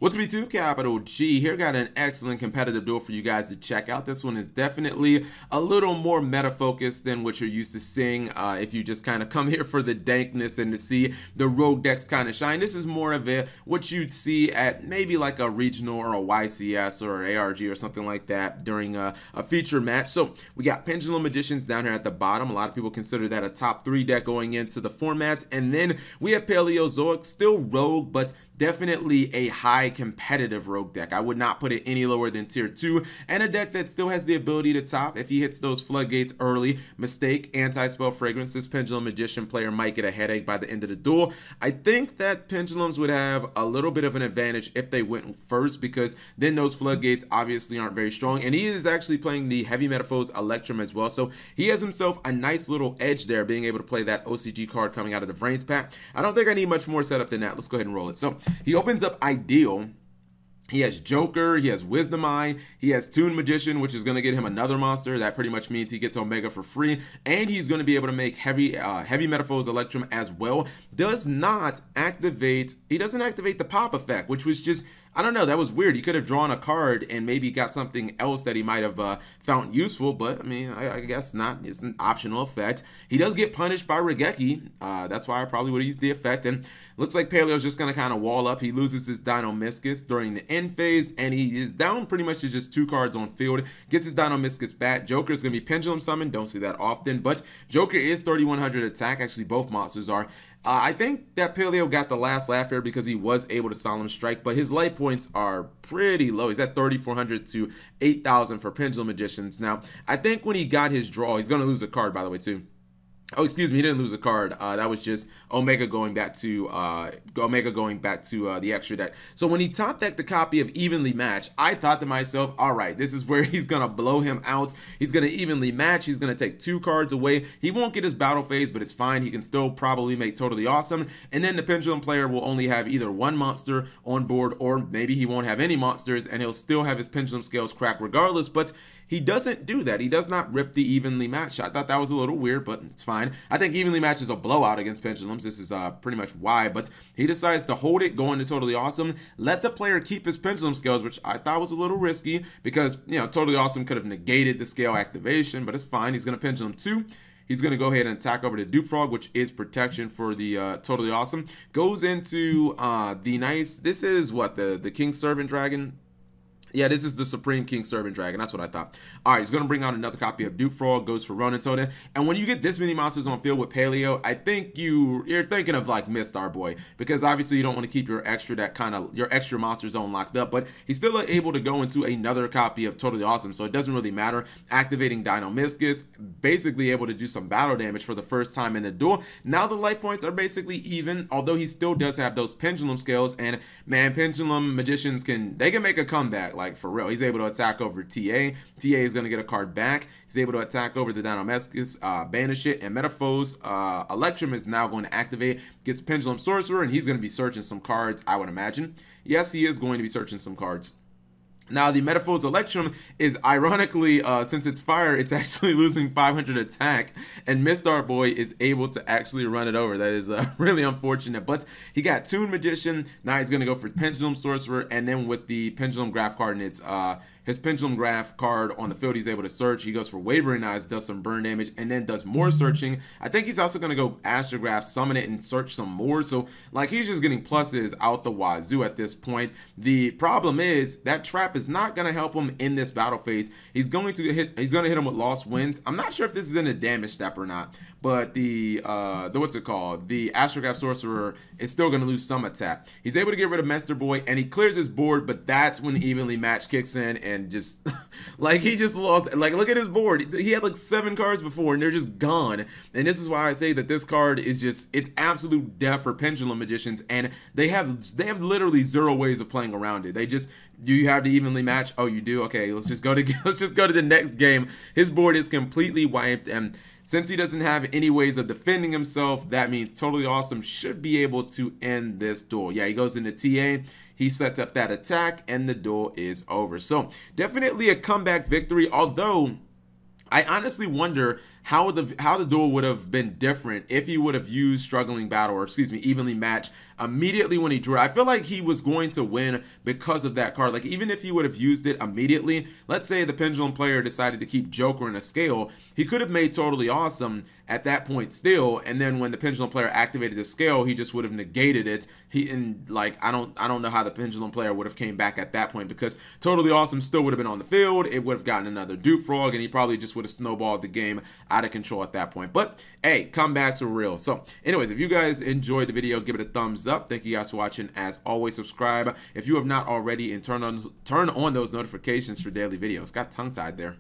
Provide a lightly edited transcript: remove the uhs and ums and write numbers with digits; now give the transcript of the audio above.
What's up, YouTube? Capital G here. Got an excellent competitive duel for you guys to check out. This one is definitely a little more meta focused than what you're used to seeing. If you just kind of come here for the dankness and to see the rogue decks kind of shine, this is more of what you'd see at maybe like a regional or a YCS or ARG or something like that during a feature match. So we got Pendulum Additions down here at the bottom. A lot of people consider that a top 3 deck going into the formats, and then we have Paleozoic, still rogue, but definitely a high competitive rogue deck. I would not put it any lower than tier 2, and a deck that still has the ability to top if he hits those floodgates early. Mistake, anti-spell fragrance. This Pendulum Magician player might get a headache by the end of the duel. I think that Pendulums would have a little bit of an advantage if they went first, because then those floodgates obviously aren't very strong, and he is actually playing the heavy metaphors Electrum as well, so he has himself a nice little edge there, being able to play that OCG card coming out of the Vrains pack. I don't think I need much more setup than that. Let's go ahead and roll it. So he opens up Ideal. He has Joker, he has Wisdom Eye, he has Toon Magician, which is going to get him another monster. That pretty much means he gets Omega for free, and he's going to be able to make heavy metaphors Electrum as well. Does not activate, he doesn't activate the pop effect, which was just, I don't know, that was weird. He could have drawn a card and maybe got something else that he might have found useful, but I mean, I guess not. It's an optional effect. He does get punished by Regeki. That's why I probably would have used the effect, and looks like Paleo's just going to kind of wall up. He loses his Dino-Miscus during the end phase, and he is down pretty much to just 2 cards on field. Gets his Dino-Miscus back. Joker is going to be Pendulum Summoned. Don't see that often, but Joker is 3100 attack. Actually, both monsters are. I think that Paleo got the last laugh here because he was able to Solemn Strike, but his life points are pretty low. He's at 3,400 to 8,000 for Pendulum Magicians. Now, I think when he got his draw, he's going to lose a card, by the way, too. Oh, excuse me, he didn't lose a card. That was just Omega going back to the extra deck. So when he top decked the copy of Evenly Match, I thought to myself, all right, this is where he's gonna blow him out. He's gonna evenly match. He's gonna take 2 cards away. He won't get his battle phase, but it's fine. He can still probably make Totally Awesome. And then the Pendulum player will only have either 1 monster on board, or maybe he won't have any monsters, and he'll still have his Pendulum Scales crack regardless. But he doesn't do that. He does not rip the Evenly Match. I thought that was a little weird, but it's fine. I think Evenly Match is a blowout against Pendulums. This is pretty much why, but he decides to hold it, go into Totally Awesome, let the player keep his Pendulum Scales, which I thought was a little risky because, you know, Totally Awesome could have negated the scale activation, but it's fine. He's going to Pendulum 2. He's going to go ahead and attack over to Dp-Frog, which is protection for the Totally Awesome. Goes into the nice, this is what, the King Servant Dragon? Yeah, this is the Supreme King Servant Dragon. That's what I thought. All right, he's going to bring out another copy of Dp-Frog, goes for Ronin Totem. And when you get this many monsters on field with Paleo, I think you're thinking of like Mistar Boy, because obviously you don't want to keep your extra monster zone locked up, but he's still able to go into another copy of Totally Awesome, so it doesn't really matter. Activating Dino-Miscus, basically able to do some battle damage for the first time in the duel. Now the life points are basically even, although he still does have those Pendulum Scales, and man, Pendulum Magicians can make a comeback. Like, for real. He's able to attack over TA. TA is going to get a card back. He's able to attack over the Dino-Miscus, banish it, and Metaphors. Electrum is now going to activate, gets Pendulum Sorcerer, and he's going to be searching some cards, I would imagine. Yes, he is going to be searching some cards. Now, the Metaphors Electrum is, ironically, since it's fire, it's actually losing 500 attack, and Mistar Boy is able to actually run it over. That is really unfortunate, but he got Toon Magician. Now he's going to go for Pendulum Sorcerer, and then with the Pendulum Graph card, and it's his Pendulum Graph card on the field, he's able to search. He goes for Wavering Eyes, does some burn damage, and then does more searching. I think he's also going to go Astrograph, summon it, and search some more. So, like, he's just getting pluses out the wazoo at this point. The problem is that trap is not going to help him in this battle phase. He's going to hit him with Lost Winds. I'm not sure if this is in a damage step or not, but the what's it called? The Astrograph Sorcerer is still going to lose some attack. He's able to get rid of Master Boy, and he clears his board, but that's when the Evenly Match kicks in, and just like he just lost. Like, look at his board. He had like 7 cards before, and they're just gone. And this is why I say that this card is just, it's absolute death for Pendulum Magicians, and they have literally 0 ways of playing around it. They just, do you have to evenly match? Oh, you do? Okay, let's just go to the next game. His board is completely wiped, and since he doesn't have any ways of defending himself, that means Totally Awesome should be able to end this duel. Yeah, he goes into TA. He sets up that attack, and the duel is over. So definitely a comeback victory, although I honestly wonder how the duel would have been different if he would have used struggling battle, or excuse me, evenly match immediately when he drew. I feel like he was going to win because of that card. Like, even if he would have used it immediately, let's say the Pendulum player decided to keep Joker in a scale, he could have made Totally Awesome at that point still, and then when the Pendulum player activated the scale, he just would have negated it. I don't know how the Pendulum player would have came back at that point, because Totally Awesome still would have been on the field. It would have gotten another Dupe Frog, and he probably just would have snowballed the game out of control at that point. But hey, comebacks are real. So anyways, if you guys enjoyed the video, give it a thumbs up. Thank you guys for watching. As always, subscribe if you have not already, and turn on those notifications for daily videos. Got tongue-tied there.